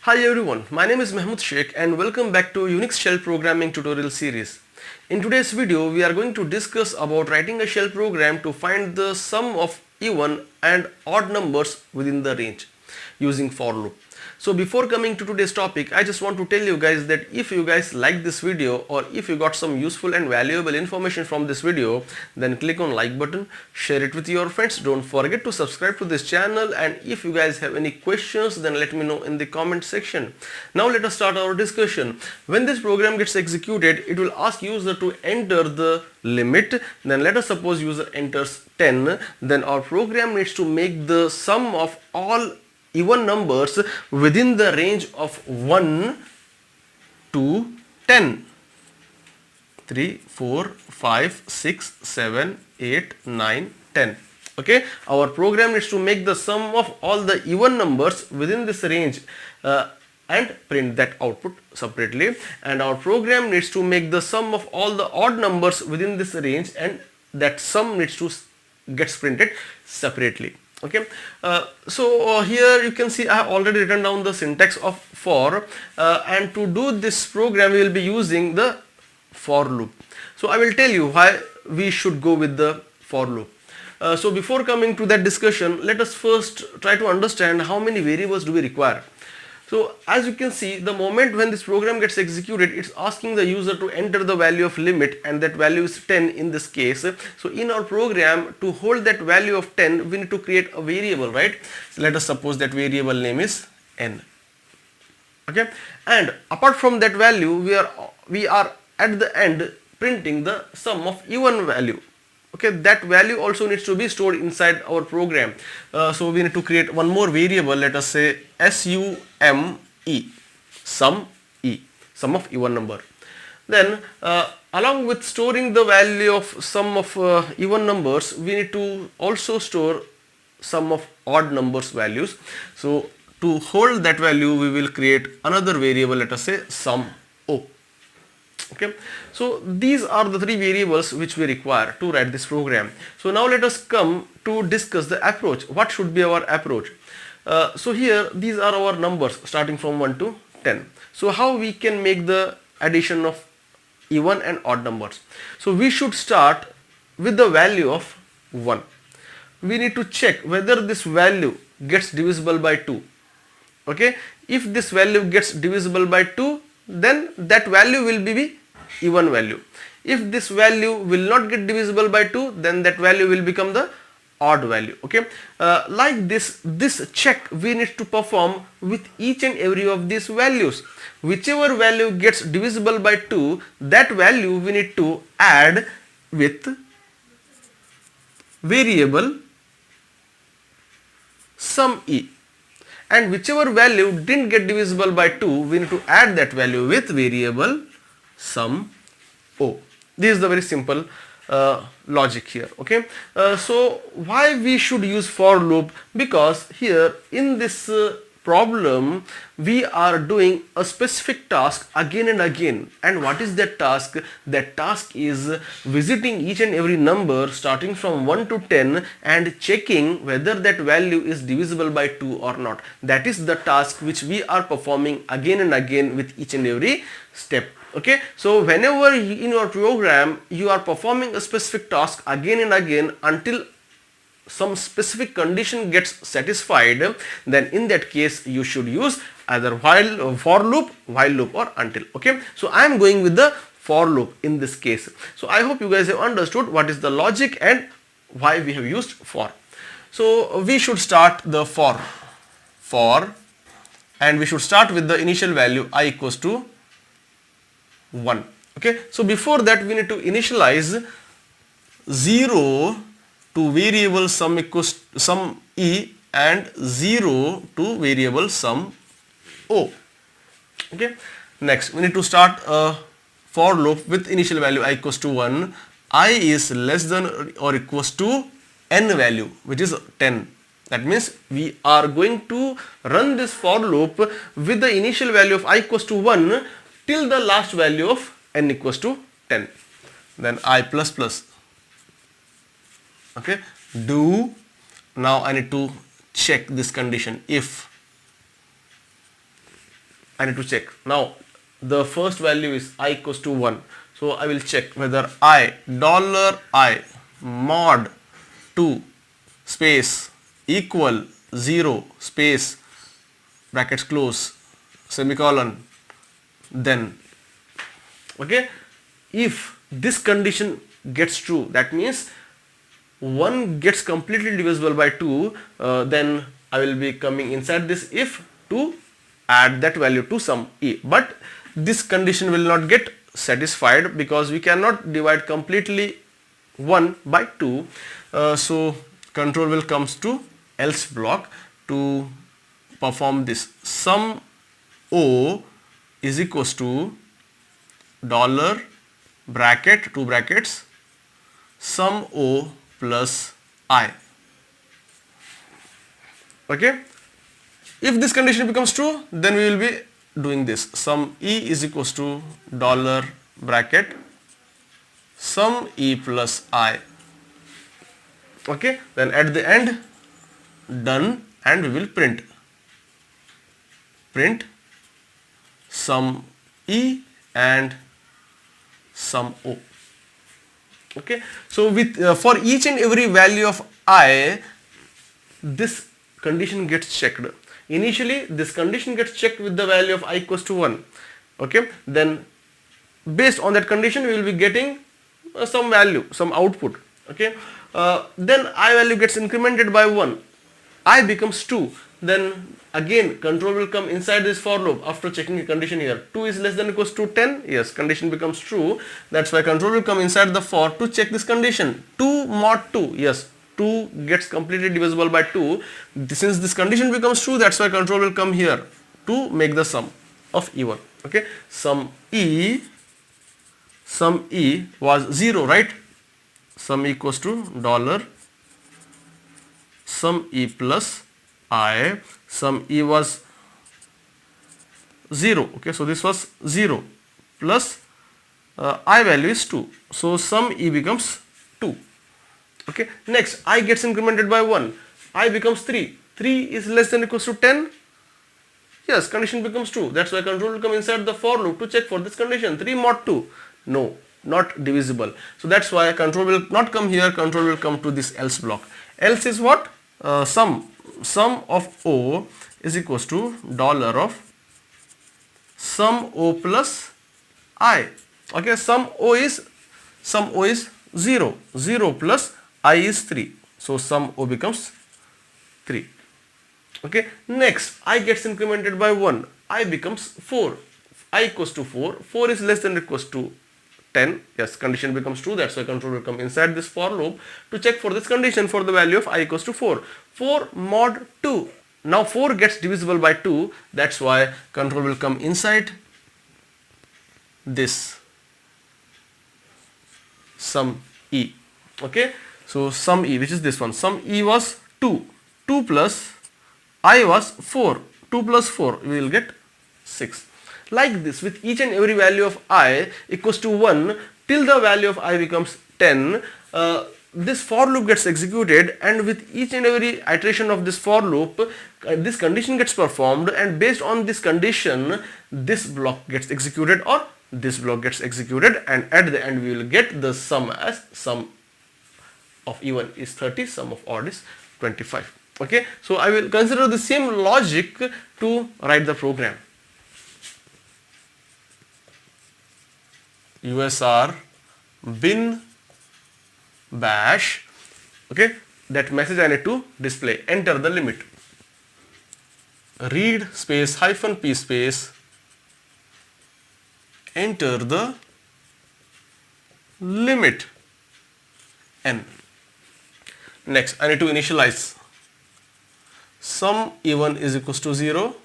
Hi everyone, my name is Mahmood Sheikh and welcome back to Unix Shell Programming tutorial series. In today's video, we are going to discuss about writing a shell program to find the sum of even and odd numbers within the range using for loop. So before coming to today's topic, I just want to tell you guys that if you guys like this video or if you got some useful and valuable information from this video, then click on like button, share it with your friends. Don't forget to subscribe to this channel, and if you guys have any questions, then let me know in the comment section. Now let us start our discussion. When this program gets executed, it will ask user to enter the limit. Then let us suppose user enters 10. Then our program needs to make the sum of all even numbers within the range of 1 to 10. 3, 4, 5, 6, 7, 8, 9, 10. Okay, our program needs to make the sum of all the even numbers within this range and print that output separately, and our program needs to make the sum of all the odd numbers within this range, and that sum needs to get printed separately. Okay, so here you can see I have already written down the syntax of for, and to do this program we will be using the for loop. So I will tell you why we should go with the for loop. So before coming to that discussion, let us first try to understand how many variables do we require. So as you can see, the moment when this program gets executed, it's asking the user to enter the value of limit, and that value is 10 in this case. So in our program, to hold that value of 10, we need to create a variable, right? So let us suppose that variable name is n. Okay, and apart from that value, we are at the end printing the sum of even value. Okay, that value also needs to be stored inside our program. So we need to create one more variable. Let us say SUME, sum e, sum of even number. Then along with storing the value of sum of even numbers, we need to also store sum of odd numbers values. So to hold that value, we will create another variable. Let us say sum o. Okay, so these are the three variables which we require to write this program. So now let us come to discuss the approach. What should be our approach? So here these are our numbers starting from 1 to 10. So how we can make the addition of even and odd numbers? So we should start with the value of 1. We need to check whether this value gets divisible by 2. Okay, if this value gets divisible by 2, then that value will be even value. If this value will not get divisible by 2, then that value will become the odd value. Okay, like this check we need to perform with each and every of these values. Whichever value gets divisible by 2, that value we need to add with variable sum e, and whichever value didn't get divisible by 2, we need to add that value with variable sum o. This is the very simple logic here. Okay, so why we should use for loop? Because here in this problem we are doing a specific task again and again. And what is that task? That task is visiting each and every number starting from 1 to 10 and checking whether that value is divisible by 2 or not. That is the task which we are performing again and again with each and every step. Okay, so whenever in your program you are performing a specific task again and again until some specific condition gets satisfied, then in that case you should use either while, for loop, while loop, or until. Okay, so I am going with the for loop in this case. So I hope you guys have understood what is the logic and why we have used for. So we should start the for, and we should start with the initial value I equals to 1. Okay, so before that we need to initialize 0 to variable sum equals sum e and 0 to variable sum o. Okay, next we need to start a for loop with initial value I equals to 1. I is less than or equals to n value, which is 10. That means we are going to run this for loop with the initial value of I equals to 1 till the last value of n equals to 10. Then I plus plus. Okay, do, now I need to check this condition. If I need to check. Now the first value is I equals to 1. So I will check whether I mod 2 space equal 0 space brackets close semicolon, then okay, if this condition gets true, that means 1 gets completely divisible by 2, then I will be coming inside this if to add that value to some e. But this condition will not get satisfied because we cannot divide completely 1 by 2. So control will comes to else block to perform this. Sum O is equals to dollar bracket 2 brackets sum O plus I. Okay, if this condition becomes true, then we will be doing this. Sum E is equals to dollar bracket sum E plus I. Okay, then at the end done, and we will print sum E and sum O. Okay, so with for each and every value of I, this condition gets checked. Initially this condition gets checked with the value of I equals to 1. Okay, then based on that condition we will be getting some value, some output. Okay, then I value gets incremented by 1, I becomes 2, then again control will come inside this for loop after checking a condition here. 2 is less than or equals to 10, yes, condition becomes true, that's why control will come inside the for to check this condition. 2 mod 2, yes, 2 gets completely divisible by 2. Since this condition becomes true, that's why control will come here to make the sum of E1. Okay, sum E was 0, right? Sum equals to dollar sum E plus I. Sum E was 0. Okay, so this was 0 plus I value is 2. So sum E becomes 2. Okay, next I gets incremented by 1. I becomes 3. 3 is less than or equals to 10. Yes, condition becomes true. That's why control will come inside the for loop to check for this condition. 3 mod 2. No, not divisible. So that's why control will not come here. Control will come to this else block. Else is what? Sum of O is equals to dollar of sum O plus I. Okay, sum O is 0. 0 plus I is 3. So sum O becomes 3. Okay, next I gets incremented by 1. I becomes 4. I equals to 4. 4 is less than or equals to 10. Yes, condition becomes true. That's why control will come inside this for loop to check for this condition for the value of I equals to 4. 4 mod 2. Now 4 gets divisible by 2. That's why control will come inside this sum E. Okay, so sum E, which is this one. Sum E was 2. 2 plus I was 4. 2 plus 4, we will get 6. Like this, with each and every value of I equals to 1 till the value of I becomes 10, this for loop gets executed, and with each and every iteration of this for loop, this condition gets performed, and based on this condition, this block gets executed or this block gets executed, and at the end we will get the sum as sum of E1 is 30, sum of odd is 25. Okay, so I will consider the same logic to write the program. USR bin bash. Okay, that message I need to display. Enter the limit. Read space hyphen p space. Enter the limit n. Next, I need to initialize. Sum E1 is equals to 0.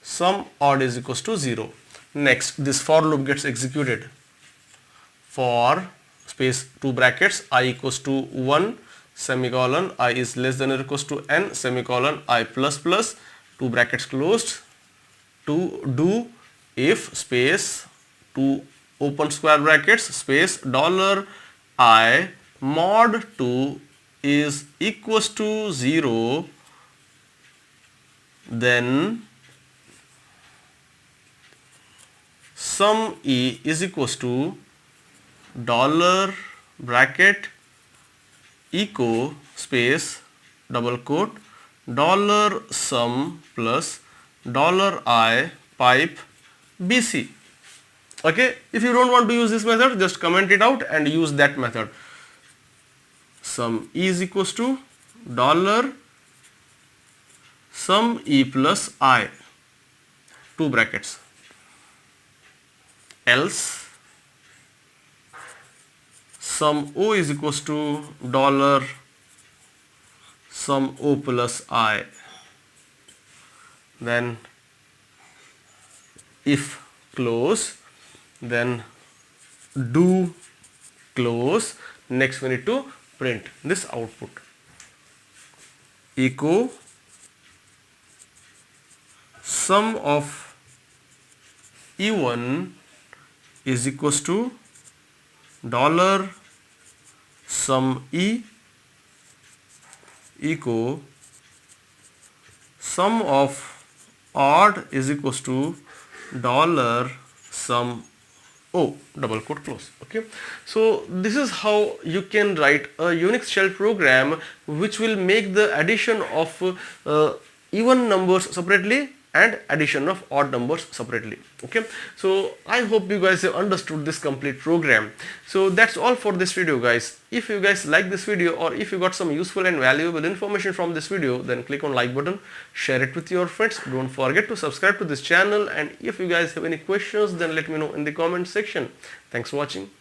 Sum odd is equals to 0. Next, this for loop gets executed. For space 2 brackets I equals to 1 semicolon I is less than or equals to n semicolon I plus plus 2 brackets closed to do if space 2 open square brackets space dollar I mod 2 is equals to 0, then sum E is equals to dollar bracket echo space double quote dollar sum plus dollar I pipe BC. Okay, if you don't want to use this method, just comment it out and use that method. Sum E is equals to dollar sum E plus I, two brackets, else sum O is equals to dollar sum O plus I. Then if close, then do close. Next we need to print this output. Echo sum of E1 is equals to dollar sum E echo sum of odd is equals to dollar sum O double quote close. Okay, so this is how you can write a Unix shell program which will make the addition of even numbers separately and addition of odd numbers separately. Okay, so I hope you guys have understood this complete program. So that's all for this video, guys. If you guys like this video or if you got some useful and valuable information from this video, then click on like button, share it with your friends. Don't forget to subscribe to this channel, and if you guys have any questions, then let me know in the comment section. Thanks for watching.